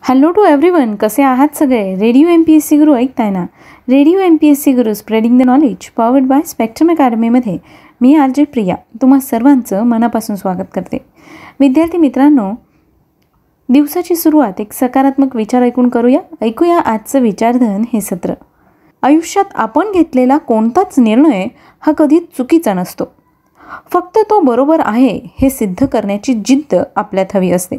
Hello to everyone, कसे आहात सगळे? रेडिओ MPSC गुरु ऐकताय ना? Radio MPSC Guru spreading the knowledge powered by spectrum अकॅडमीमध्ये मी RJ प्रिया तुम्हा सर्वांचं मनापासून स्वागत करते. विद्यार्थी मित्रांनो, दिवसाची सुरुवात एक सकारात्मक विचार ऐकून करूया. ऐकूया आजचं विचारधन हे सत्र. आयुष्यात आपण घेतलेला कोणताच निर्णय हा कधीच चुकीचा नसतो. फक्त तो बरोबर आहे हे सिद्ध करण्याची जिद्द आपल्यात हवी असते.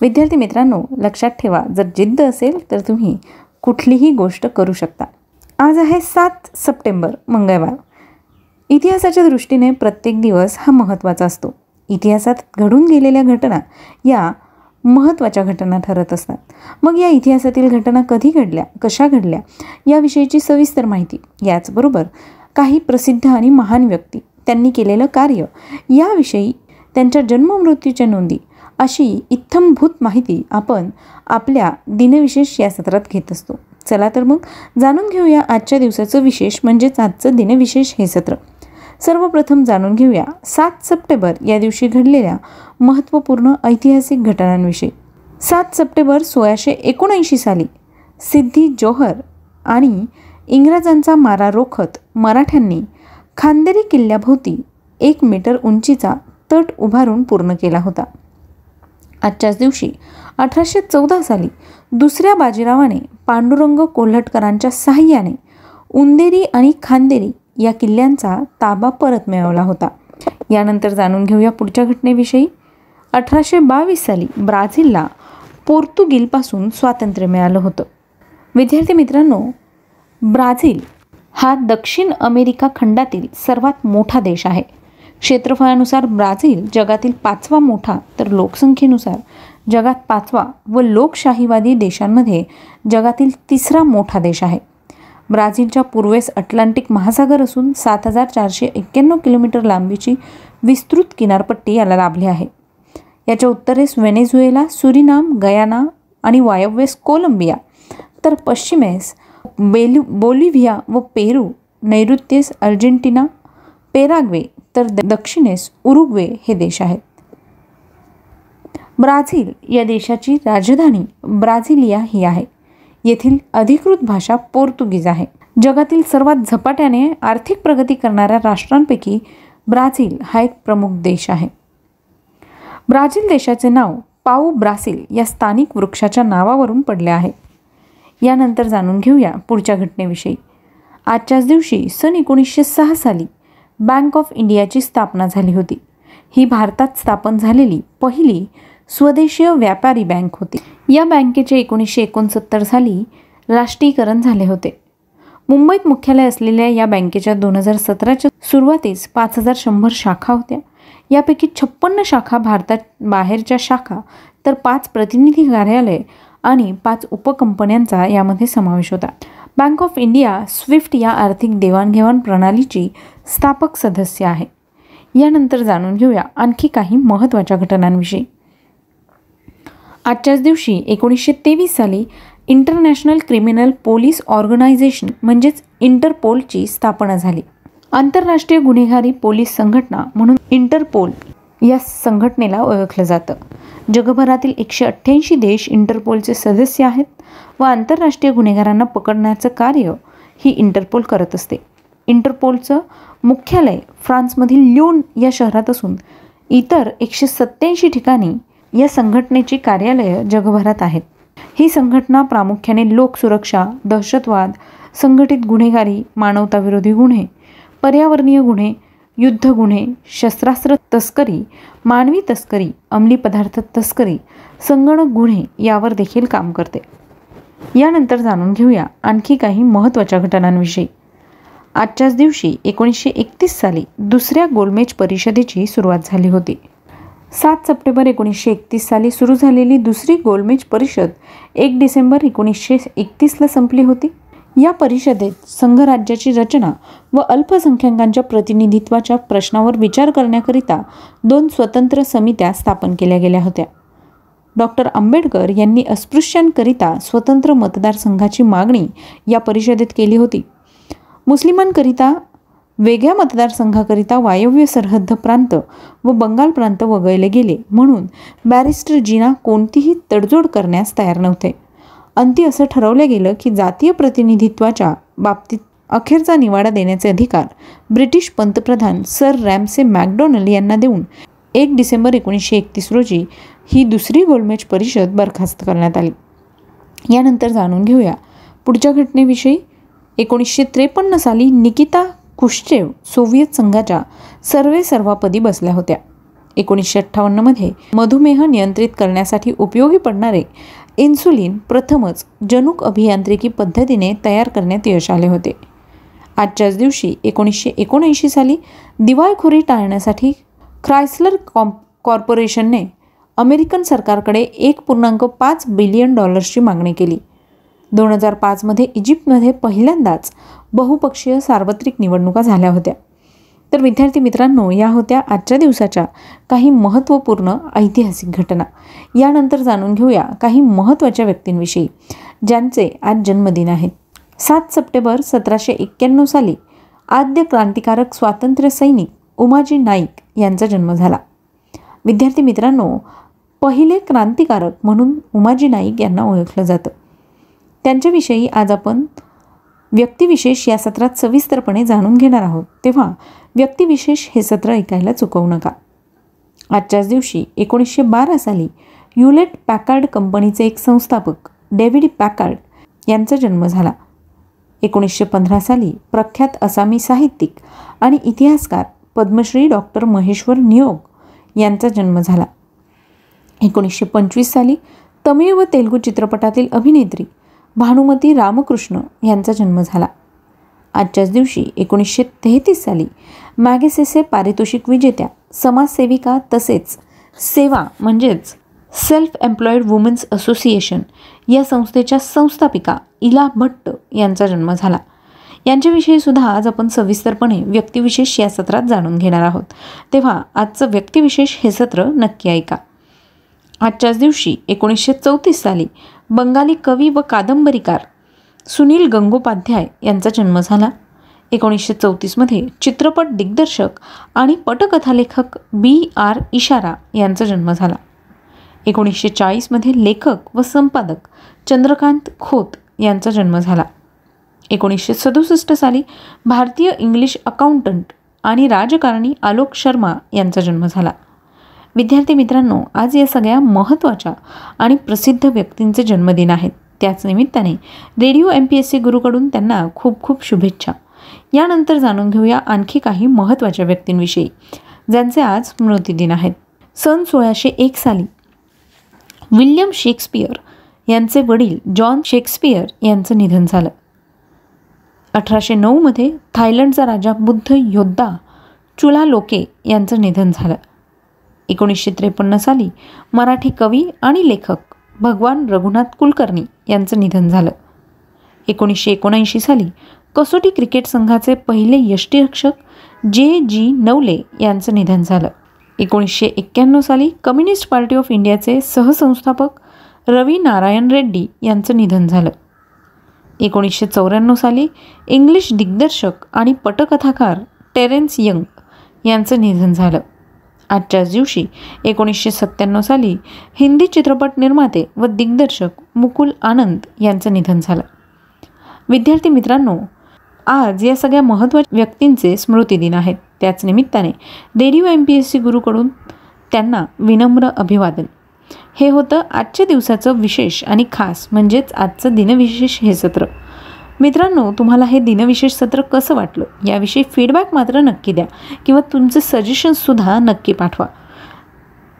विद्यार्थी मित्रांनो, लक्षात ठेवा, जर जिद्द असेल तर तुम्ही कुठलीही गोष्ट करू शकता. आज आहे 7 सप्टेंबर, मंगळवार. इतिहासाच्या दृष्टीने प्रत्येक दिवस हा महत्त्वाचा असतो. इतिहासात घडून गेलेल्या घटना या महत्त्वाच्या घटना ठरत असतात. मग या इतिहासातील घटना कधी घडल्या, कशा घडल्या याविषयीची सविस्तर माहिती, याचबरोबर काही प्रसिद्ध आणि महान व्यक्ती, त्यांनी केलेलं कार्य याविषयी, त्यांच्या जन्ममृत्यूच्या नोंदी अशी इत्थंभूत माहिती आपण आपल्या दिनविशेष या सत्रात घेत असतो. चला तर मग जाणून घेऊया आजच्या दिवसाचं विशेष, म्हणजेच आजचं दिनविशेष हे सत्र. सर्वप्रथम जाणून घेऊया 7 सप्टेंबर या दिवशी घडलेल्या महत्त्वपूर्ण ऐतिहासिक घटनांविषयी. 7 सप्टेंबर 1679 साली सिद्दी जोहर आणि इंग्रजांचा मारा रोखत मराठ्यांनी खांदेरी किल्ल्याभोवती 1 मीटर उंचीचा तट उभारून पूर्ण केला होता. आजच्याच दिवशी 1814 साली दुसऱ्या बाजीरावाने पांडुरंग कोल्हटकरांच्या साहाय्याने उंदेरी आणि खांदेरी या किल्ल्यांचा ताबा परत मिळवला होता. यानंतर जाणून घेऊया पुढच्या घटनेविषयी. 1822 साली ब्राझीलला पोर्तुगीजपासून स्वातंत्र्य मिळालं होतं. विद्यार्थी मित्रांनो, ब्राझील हा दक्षिण अमेरिका खंडातील सर्वात मोठा देश आहे. क्षेत्रफळानुसार ब्राझील जगातील 5वा मोठा, तर लोकसंख्येनुसार जगात 5वा व लोकशाहीवादी देशांमध्ये जगातील 3रा मोठा देश आहे. ब्राझीलच्या पूर्वेस अटलांटिक महासागर असून 7491 किलोमीटर लांबीची विस्तृत किनारपट्टी याला लाभली आहे. याच्या उत्तरेस व्हेनेझुएला, सुरिनाम, गयाना आणि वायव्येस कोलंबिया, तर पश्चिमेस बोलिव्हिया व पेरू, नैऋत्येस अर्जेंटिना, पेराग्वे, तर दक्षिणेस उरुग्वे हे देश आहेत. ब्राझील या देशाची राजधानी ब्राझिलिया ही आहे. येथील अधिकृत भाषा पोर्तुगीज आहे. जगातील सर्वात झपाट्याने आर्थिक प्रगती करणाऱ्या राष्ट्रांपैकी ब्राझील हा एक प्रमुख देश आहे. ब्राझील देशाचे नाव पाऊ ब्रासिल या स्थानिक वृक्षाच्या नावावरून पडले आहे. यानंतर जाणून घेऊया पुढच्या घटनेविषयी. आजच्याच दिवशी सन 1906 साली बँक ऑफ इंडियाची स्थापना झाली होती. ही भारतात स्थापन झालेली पहिली स्वदेशीय व्यापारी बँक होती. या बँकेचे 1969 साली राष्ट्रीयकरण झाले होते. मुंबईत मुख्यालय असलेल्या या बँकेच्या 2017च्या सुरुवातीस 5100 शाखा होत्या. यापैकी 56 शाखा भारतात बाहेरच्या शाखा, तर 5 प्रतिनिधी कार्यालय आणि 5 उपकंपन्यांचा यामध्ये समावेश होता. बँक ऑफ इंडिया स्विफ्ट या आर्थिक देवाणघेवाण प्रणालीची स्थापक सदस्य आहे. यानंतर जाणून घेऊया आणखी काही महत्त्वाच्या घटनांविषयी. आजच्याच दिवशी 1923 साली इंटरनॅशनल क्रिमिनल पोलीस ऑर्गनायझेशन म्हणजेच इंटरपोलची स्थापना झाली. आंतरराष्ट्रीय गुन्हेगारी पोलीस संघटना म्हणून इंटरपोल या संघटनेला ओळखलं जातं. जगभरातील 188 देश इंटरपोलचे सदस्य आहेत व आंतरराष्ट्रीय गुन्हेगारांना पकडण्याचं कार्य ही इंटरपोल करत असते. इंटरपोलचं मुख्यालय फ्रान्समधील ल्योन या शहरात असून इतर 187 ठिकाणी या संघटनेची कार्यालयं जगभरात आहेत. ही संघटना प्रामुख्याने लोकसुरक्षा, दहशतवाद, संघटित गुन्हेगारी, मानवताविरोधी गुन्हे, पर्यावरणीय गुन्हे, युद्ध गुन्हे, शस्त्रास्त्र तस्करी, मानवी तस्करी, अंमली पदार्थ तस्करी, संगणक गुन्हे यावर देखील काम करते. यानंतर जाणून घेऊया आणखी काही महत्त्वाच्या घटनांविषयी. आजच्याच दिवशी 1931 साली दुसऱ्या गोलमेज परिषदेची सुरुवात झाली होती. 7 सप्टेंबर 1931 साली सुरू झालेली दुसरी गोलमेज परिषद 1 डिसेंबर 1931ला संपली होती. या परिषदेत संघराज्याची रचना व अल्पसंख्याकांच्या प्रतिनिधित्वाच्या प्रश्नावर विचार करण्याकरिता 2 स्वतंत्र समित्या स्थापन केल्या गेल्या होत्या. डॉक्टर आंबेडकर यांनी अस्पृश्यांकरिता स्वतंत्र मतदारसंघाची मागणी या परिषदेत केली होती. मुस्लिमांकरिता वेगळ्या मतदारसंघाकरिता वायव्य सरहद्द प्रांत व बंगाल प्रांत वगळले गेले, म्हणून बॅरिस्टर जीना कोणतीही तडजोड करण्यास तयार नव्हते. अंती असं ठरवलं गेलं की जातीय प्रतिनिधित्वाच्या बाबतीत अखेरचा निवाडा देण्याचे अधिकार ब्रिटिश पंतप्रधान सर रॅमसे मॅकडोनल्ड यांना देऊन 1 डिसेंबर 1931 रोजी ही दुसरी गोलमेज परिषद बरखास्त करण्यात आली. यानंतर जाणून घेऊया पुढच्या घटनेविषयी. 1953 साली निकिता खुश्चेव सोव्हिएत संघाच्या सर्वेसर्वापदी बसल्या होत्या. 1958 मधुमेह नियंत्रित करण्यासाठी उपयोगी पडणारे इन्सुलिन प्रथमच जनुक अभियांत्रिकी पद्धतीने तयार करण्यात यश आले होते. आजच्याच दिवशी 1979 साली दिवाळखोरी टाळण्यासाठी क्रायस्लर कॉर्पोरेशनने अमेरिकन सरकारकडे $1.5 बिलियन मागणी केली. 2005 मध्ये इजिप्तमध्ये पहिल्यांदाच बहुपक्षीय सार्वत्रिक निवडणुका झाल्या होत्या. तर विद्यार्थी मित्रांनो, या होत्या आजच्या दिवसाच्या काही महत्त्वपूर्ण ऐतिहासिक घटना. यानंतर जाणून घेऊया काही महत्त्वाच्या व्यक्तींविषयी ज्यांचे आज जन्मदिन आहेत. 7 सप्टेंबर 1791 साली आद्य क्रांतिकारक स्वातंत्र्य सैनिक उमाजी नाईक यांचा जन्म झाला. विद्यार्थी मित्रांनो, पहिले क्रांतिकारक म्हणून उमाजी नाईक यांना ओळखलं जातं. त्यांच्याविषयी आज आपण व्यक्तिविशेष या सत्रात सविस्तरपणे जाणून घेणार आहोत, तेव्हा व्यक्तिविशेष हे सत्र ऐकायला चुकवू नका. आजच्याच दिवशी 1912 साली ह्युलेट पॅकार्ड कंपनीचे एक संस्थापक डेव्हिड पॅकार्ड यांचा जन्म झाला. 1915 साली प्रख्यात आसामी साहित्यिक आणि इतिहासकार पद्मश्री डॉक्टर महेश्वर नियोग यांचा जन्म झाला. 1925 साली तमिळ व तेलुगू चित्रपटातील अभिनेत्री भानुमती रामकृष्ण यांचा जन्म झाला. आजच्याच दिवशी 1933 साली मॅगसेसे पारितोषिक विजेत्या समाजसेविका तसेच सेवा म्हणजेच सेल्फ एम्प्लॉईड वुमेन्स असोसिएशन या संस्थेच्या संस्थापिका इला भट्ट यांचा जन्म झाला. यांच्याविषयी सुद्धा आज आपण सविस्तरपणे व्यक्तिविशेष या सत्रात जाणून घेणार आहोत, तेव्हा आजचं व्यक्तिविशेष हे सत्र नक्की ऐका. आजच्याच दिवशी 1934 साली बंगाली कवी व कादंबरीकार सुनील गंगोपाध्याय यांचा जन्म झाला. 1934 मध्ये चित्रपट दिग्दर्शक आणि पटकथालेखक B.R. इशारा यांचा जन्म झाला. 1940 मध्ये लेखक व संपादक चंद्रकांत खोत यांचा जन्म झाला. 1967 साली भारतीय इंग्लिश अकाउंटंट आणि राजकारणी आलोक शर्मा यांचा जन्म झाला. विद्यार्थी मित्रांनो, आज या सगळ्या महत्त्वाच्या आणि प्रसिद्ध व्यक्तींचे जन्मदिन आहेत. त्याच निमित्ताने रेडिओ MPSC गुरुकडून त्यांना खूप खूप शुभेच्छा. यानंतर जाणून घेऊया आणखी काही महत्त्वाच्या व्यक्तींविषयी ज्यांचे आज स्मृतिदिन आहेत. सन 1601 साली विल्यम शेक्सपियर यांचे वडील जॉन शेक्सपियर यांचं निधन झालं. 1809 मध्ये थायलंडचा राजा बुद्ध योद्धा चुलालोके यांचं निधन झालं. 1953 साली मराठी कवी आणि लेखक भगवान रघुनाथ कुलकर्णी यांचं निधन झालं. 1979 साली कसोटी क्रिकेट संघाचे पहिले यष्टिरक्षक J.G. नवले यांचं निधन झालं. 1991 साली कम्युनिस्ट पार्टी ऑफ इंडियाचे सहसंस्थापक रवी नारायण रेड्डी यांचं निधन झालं. 1994 साली इंग्लिश दिग्दर्शक आणि पटकथाकार टेरेन्स यंग यांचं निधन झालं. आजच्याच दिवशी 1997 साली हिंदी चित्रपट निर्माते व दिग्दर्शक मुकुल आनंद यांचं निधन झालं. विद्यार्थी मित्रांनो, आज या सगळ्या महत्त्वाच्या व्यक्तींचे स्मृतिदिन आहेत. त्याच निमित्ताने रेडिओ MPSC गुरुकडून त्यांना विनम्र अभिवादन. हे होतं आजच्या दिवसाचं विशेष आणि खास म्हणजेच आजचं दिनविशेष हे सत्र. मित्रांनो, तुम्हाला हे दिनविशेष सत्र कसं वाटलं याविषयी फीडबॅक मात्र नक्की द्या किंवा तुमचे सजेशन्ससुद्धा नक्की पाठवा.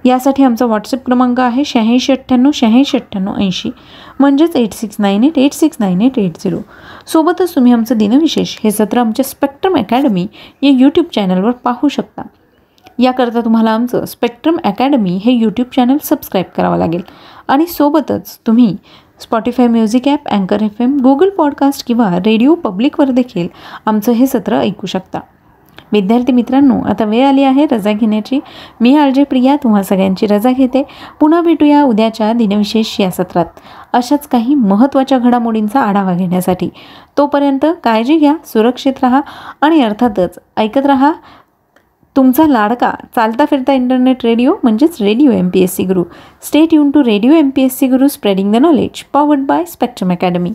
यासाठी आमचा व्हॉट्सअप क्रमांक आहे 8698869880 म्हणजेच 8698869880. सोबतच तुम्ही आमचं दिनविशेष हे सत्र आमच्या स्पेक्ट्रम अकॅडमी या यूट्यूब चॅनलवर पाहू शकता. याकरता तुम्हाला आमचं स्पेक्ट्रम अकॅडमी हे यूट्यूब चॅनल सबस्क्राईब करावं लागेल आणि सोबतच तुम्ही स्पॉटिफाय म्युझिक ॲप, अँकर FM, गुगल पॉडकास्ट किंवा रेडिओ पब्लिकवर देखील आमचं हे सत्र ऐकू शकता. विद्यार्थी मित्रांनो, आता वेळ आली आहे रजा घेण्याची. मी आरजे प्रिया तुम्हा सगळ्यांची रजा घेते. पुन्हा भेटूया उद्याच्या दिनविशेष या सत्रात अशाच काही महत्त्वाच्या घडामोडींचा आढावा घेण्यासाठी. तोपर्यंत काळजी घ्या, सुरक्षित राहा आणि अर्थातच ऐकत राहा तुमचा लाडका चालता फिरता इंटरनेट रेडिओ म्हणजेच radio MPSC Guru. Stay tune to radio MPSC Guru, spreading the knowledge, powered by Spectrum academy.